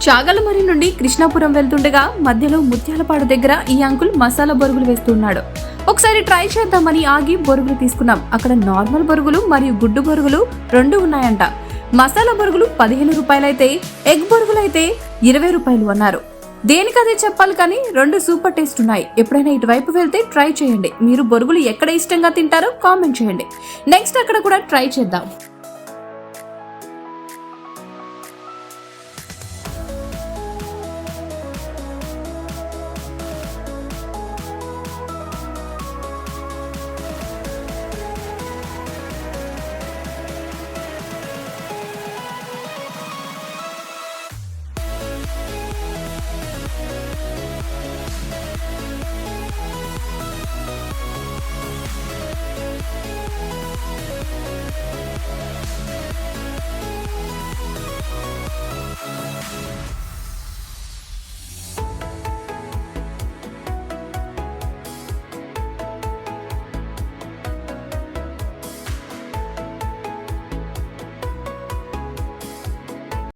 చాగలమరి నుండి కృష్ణాపురం వెళ్తుండగా మధ్యలో ముత్యాలపాడు దగ్గర ఈ అంకుల్ మసాలా బొరుగులు వేస్తున్నాడు. ఒకసారి ట్రై చేద్దామని ఆగి బొరుగులు తీసుకున్నాం. అక్కడ నార్మల్ బొరుగులు మరియు గుడ్డు బొరుగులు 2 ఉన్నాయంట. మసాలా బొరుగులు 15 రూపాయలైతే ఎగ్ బొరుగులు అయితే 20 రూపాయలు అన్నారు. దేనికదే చెప్పాలి కానీ 2 సూపర్ టేస్ట్ ఉన్నాయి. ఎప్పుడైనా ఇటువైపు వెళ్తే ట్రై చేయండి. మీరు బొరుగులు ఎక్కడ ఇష్టంగా తింటారో కామెంట్ చేయండి. నెక్స్ట్ అక్కడ కూడా ట్రై చేద్దాం.